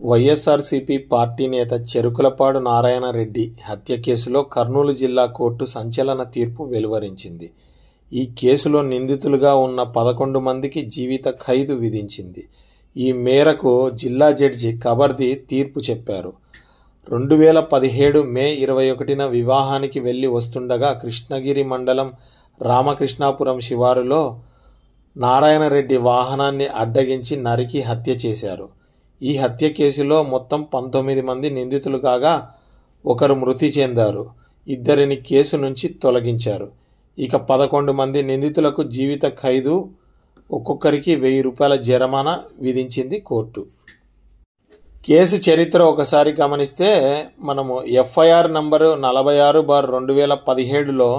YSRCP party నేత చెరుకులపాడు నారాయణ రెడ్డి హత్య కేసులో కర్నూలు జిల్లా కోర్టు సంచలన తీర్పు వెలువరించింది. ఈ కేసులో నిందితులుగా ఉన్న 11 మందికి జీవిత ఖైదు విధించింది. ఈ మేరకు జిల్లా జడ్జి కబర్ది తీర్పు చెప్పారు. 2017 మే 21న వివాహానికి వెళ్లి వస్తుండగా కృష్ణగిరి మండలం రామకృష్ణాపురం శివారులో నారాయణరెడ్డి వాహనాన్ని అడ్డగించి నరికి హత్య చేశారు. ఈ హత్య కేసులో మొత్తం 19 మంది నిందితులు కాగా ఒకరు మృతి చెందారు. ఇద్దరిని కేసు నుంచి తొలగించారు. ఇక 11 మంది నిందితులకు జీవిత ఖైదు, ఒక్కొక్కరికి 1000 రూపాయల జరిమానా విధించింది కోర్టు. కేసు చరిత్ర ఒకసారి గమనిస్తే మనము ఎఫ్ఐఆర్ నంబరు 46/2017లో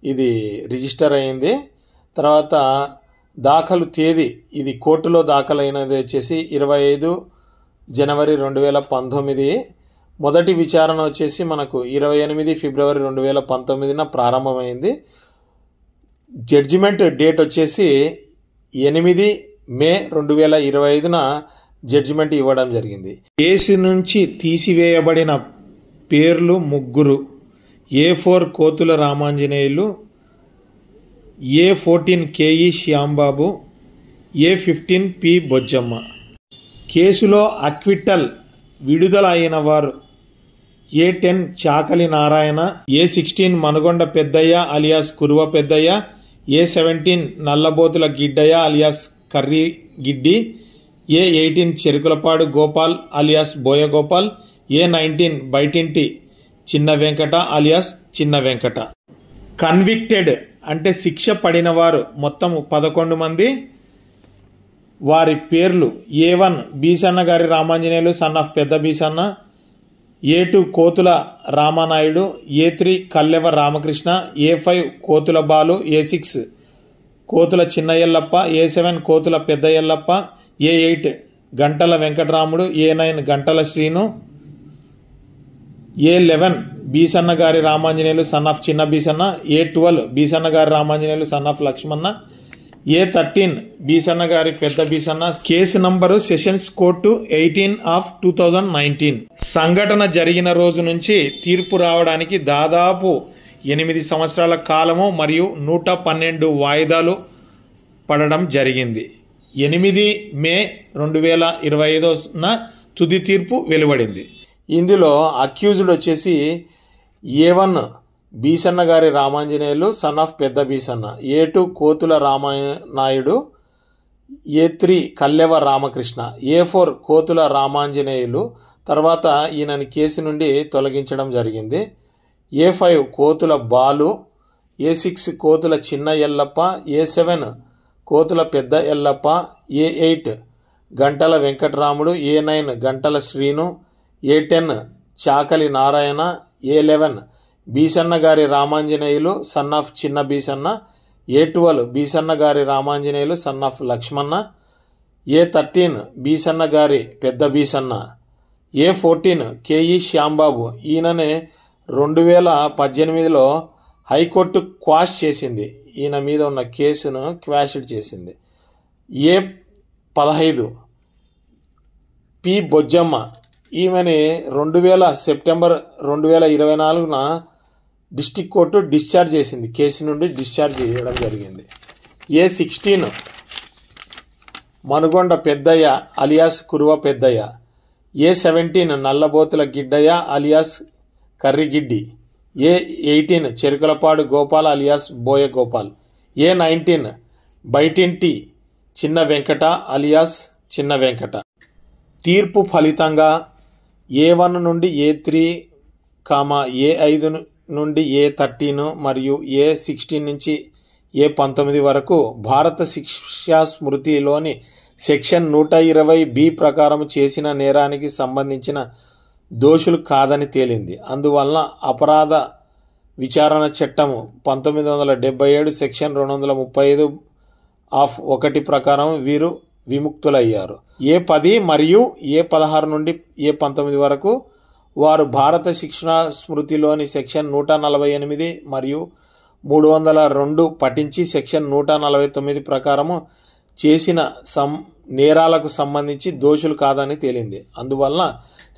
ఇది రిజిస్టర్ అయింది. తర్వాత దాఖలు తేదీ ఇది కోర్టులో దాఖలైనది వచ్చేసి 25 జనవరి 2019. మొదటి విచారణ వచ్చేసి మనకు 28 ఫిబ్రవరి 2019న ప్రారంభమైంది. జడ్జిమెంట్ డేట్ వచ్చేసి 8 మే 2025న జడ్జిమెంట్ ఇవ్వడం జరిగింది. కేసు నుంచి తీసివేయబడిన పేర్లు ముగ్గురు: A4 Kotula Ramanjaneyulu, A14 KE Shyambabu, A15 P Bojjamma. కేసులో అక్విట్టల్ విడుదల అయిన వారు A10 చాకలి నారాయణ, A16 మనుగొండ పెద్దయ్య అలియాస్ కురువ పెద్దయ్య, A17 Nallabothula Giddaiah alias Karri Giddi, A18 Cherukulapadu Gopal alias Boyagopal, A19 Baitinti Chinna Venkata alias చిన్న వెంకట. కన్విక్టెడ్ అంటే శిక్ష పడిన వారు మొత్తం 11 మంది. వారి పేర్లు: A1 బీసన్న గారి రామాంజనేయులు సన్ ఆఫ్ పెద్ద బీసన్న, A2 కోతుల రామానాయుడు, A3 కల్లెవ రామకృష్ణ, A5 కోతుల బాలు, A6 కోతుల చిన్న ఎల్లప్ప, A7 కోతుల పెద్ద ఎల్లప్ప, A8 గంటల వెంకటరాముడు, A9 గంటల శ్రీను, A11 బీసన్న గారి రామాంజనేయులు సన్ ఆఫ్ చిన్న బీసన్న, A12 బీసన్న గారి Ramanjaneyulu son of Lakshmana, A13 Beesanna గారి పెద్ద బీసన్న. కేసు నంబరు సెషన్స్ కోర్టు 18/2019. సంఘటన జరిగిన రోజు నుంచి తీర్పు రావడానికి దాదాపు 8 సంవత్సరాల కాలము మరియు 112 వాయిదాలు పడడం జరిగింది. 8 మే 2025న తుది తీర్పు వెలువడింది. ఇందులో అక్యూజ్డ్ వచ్చేసి A1 బీసన్న గారి రామాంజనేయులు సన్ ఆఫ్ పెద్ద బీసన్న, A2 కోతుల రామనాయుడు, A3 కల్లెవ రామకృష్ణ, A4 కోతుల రామాంజనేయులు. తర్వాత ఈయనని కేసు నుండి తొలగించడం జరిగింది. A5 కోతుల బాలు, A6 కోతుల చిన్న ఎల్లప్ప, A7 కోతుల పెద్ద ఎల్లప్ప, A8 గంటల వెంకటరాముడు, A9 గంటల శ్రీను, A10 చాకలి నారాయణ, A11 బీసన్న గారి రామాంజనేయులు సన్ ఆఫ్ చిన్న బీసన్న, A12 బీసన్న గారి Ramanjaneyulu son of Lakshmana, A13 Beesanna గారి పెద్ద బీసన్న, A14 కేఈ శ్యాంబాబు. ఈయననే 2018లో హైకోర్టు క్వాష్ చేసింది. ఈయన మీద ఉన్న కేసును క్వాష్ చేసింది. A15 P Bojjamma. ఈమెని సెప్టెంబర్ 2024న డిస్టిక్ కోర్టు డిశ్చార్జ్ చేసింది. కేసు నుండి డిశ్చార్జ్ చేయడం జరిగింది. A16 మనుగొండ పెద్దయ్య అలియాస్ కురువ పెద్దయ్య, A17 Nallabothula Giddaiah alias Karrigiddi, A18 Cherukulapadu Gopal alias Boya Gopal, A19 Baitinti Chinna Venkata alias చిన్న వెంకట. తీర్పు ఫలితంగా A1 నుండి A3, A5 నుండి A13 మరియు A16 నుంచి A19 వరకు భారత శిక్షా స్మృతిలోని సెక్షన్ 120B ప్రకారం చేసిన నేరానికి సంబంధించిన దోషులు కాదని తేలింది. అందువలన అపరాధ విచారణ చట్టము 1977 సెక్షన్ 235(1) ప్రకారం వీరు విముక్తులయ్యారు. A10 మరియు A16 నుండి A19 వరకు వారు భారత శిక్షా స్మృతిలోని సెక్షన్ 148 మరియు 302 పఠించి సెక్షన్ 149 ప్రకారము చేసిన నేరాలకు సంబంధించి దోషులు కాదని తేలింది. అందువలన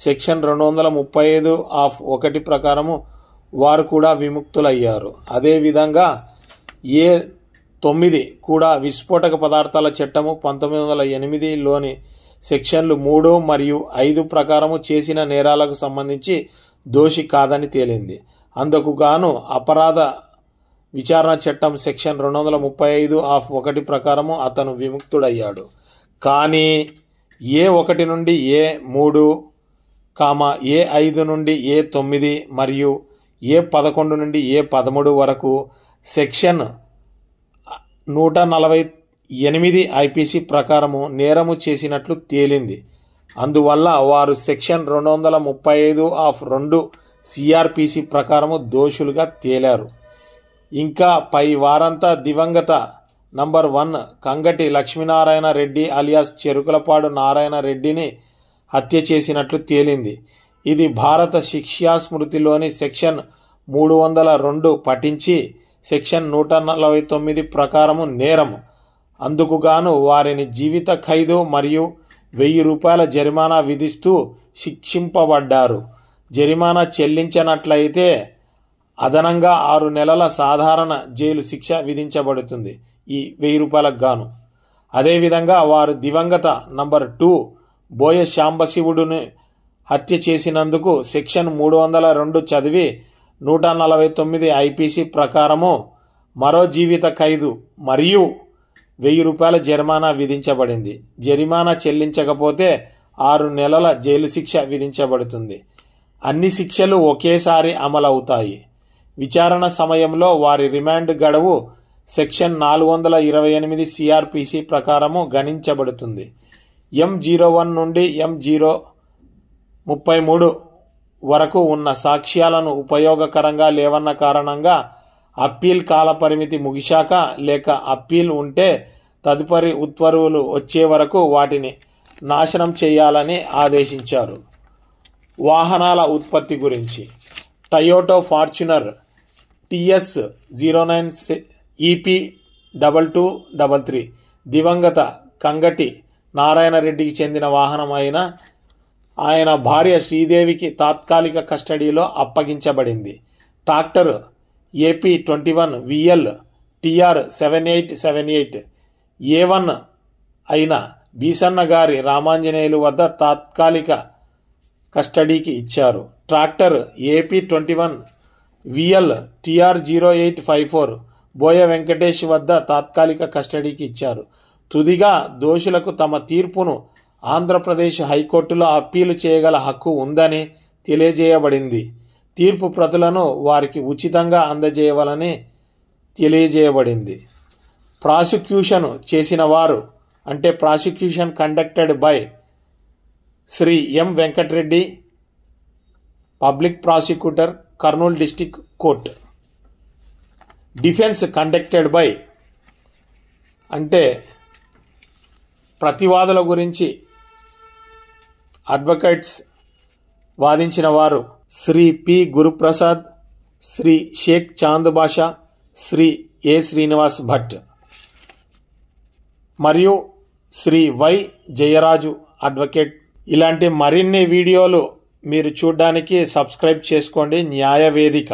సెక్షన్ 235 ఆఫ్ 1 ప్రకారము వారు కూడా విముక్తులయ్యారు. అదేవిధంగా A9 కూడా విస్ఫోటక పదార్థాల చట్టము 1908లోని సెక్షన్లు 3 మరియు 5 ప్రకారము చేసిన నేరాలకు సంబంధించి దోషి కాదని తేలింది. అందుకు గాను అపరాధ విచారణ చట్టం సెక్షన్ 235 ఆఫ్ 1 ప్రకారము అతను విముక్తుడయ్యాడు. కానీ A1 నుండి A3, A5 నుండి A9 మరియు A11 నుండి A13 వరకు సెక్షన్ 148 ఐపీసీ ప్రకారము నేరము చేసినట్లు తేలింది. అందువల్ల వారు సెక్షన్ 235 ఆఫ్ 2 సిఆర్పిసి ప్రకారము దోషులుగా తేలారు. ఇంకా పై వారంతా దివంగత నంబర్ 1 కంగటి లక్ష్మీనారాయణ రెడ్డి అలియాస్ చెరుకులపాడు నారాయణ రెడ్డిని హత్య చేసినట్లు తేలింది. ఇది భారత శిక్షా స్మృతిలోని సెక్షన్ 302 పఠించి సెక్షన్ 149 ప్రకారము నేరము. అందుకుగాను వారిని జీవిత ఖైదు మరియు 1000 రూపాయల జరిమానా విధిస్తూ శిక్షింపబడ్డారు. జరిమానా చెల్లించనట్లయితే అదనంగా 6 నెలల సాధారణ జైలు శిక్ష విధించబడుతుంది ఈ 1000 రూపాయలకు గాను. అదేవిధంగా వారు దివంగత నంబర్ 2 బోయ శాంబశివుడుని హత్య చేసినందుకు సెక్షన్ 302 చదివి 149 ఐపీసీ ప్రకారము మరో జీవిత ఖైదు మరియు 1000 రూపాయల జరిమానా విధించబడింది. జరిమానా చెల్లించకపోతే 6 నెలల జైలు శిక్ష విధించబడుతుంది. అన్ని శిక్షలు ఒకేసారి అమలవుతాయి. విచారణ సమయంలో వారి రిమాండ్ గడువు సెక్షన్ 428 సిఆర్పిసి ప్రకారము గణించబడుతుంది. M01 నుండి M033 వరకు ఉన్న సాక్ష్యాలను ఉపయోగకరంగా లేవన్న కారణంగా అప్పీల్ కాలపరిమితి ముగిశాక లేక అప్పీల్ ఉంటే తదుపరి ఉత్తర్వులు వచ్చే వరకు వాటిని నాశనం చేయాలని ఆదేశించారు. వాహనాల ఉత్పత్తి గురించి టయోటా ఫార్చునర్ TS09 EP2233 దివంగత కంగటి నారాయణ రెడ్డికి చెందిన వాహనం అయిన ఆయన భార్య శ్రీదేవికి తాత్కాలిక కస్టడీలో అప్పగించబడింది. Tractor AP21 VL TR 7878 A1 అయిన బీసన్న గారి రామాంజనేయులు వద్ద తాత్కాలిక కస్టడీకి ఇచ్చారు. ట్రాక్టర్ AP21 VL TR 0854 బోయ వెంకటేష్ వద్ద తాత్కాలిక కస్టడీకి ఇచ్చారు. తుదిగా దోషులకు తమ తీర్పును ఆంధ్రప్రదేశ్ హైకోర్టులో అప్పీలు చేయగల హక్కు ఉందని తెలియజేయబడింది. తీర్పు ప్రతులను వారికి ఉచితంగా అందజేయవాలని తెలియజేయబడింది. ప్రాసిక్యూషన్ చేసిన వారు అంటే prosecution conducted by Shri M Venkatareddy, public prosecutor, Kurnool district court. Defence conducted by అంటే ప్రతివాదుల గురించి అడ్వకేట్స్ వాదించిన వారు శ్రీ P గురుప్రసాద్, శ్రీ షేక్ చాంద్ బాషా, శ్రీ A శ్రీనివాస్ భట్ మరియు శ్రీ Y జయరాజు అడ్వకేట్. ఇలాంటి మరిన్ని వీడియోలు మీరు చూడడానికి సబ్స్క్రైబ్ చేసుకోండి న్యాయవేదిక.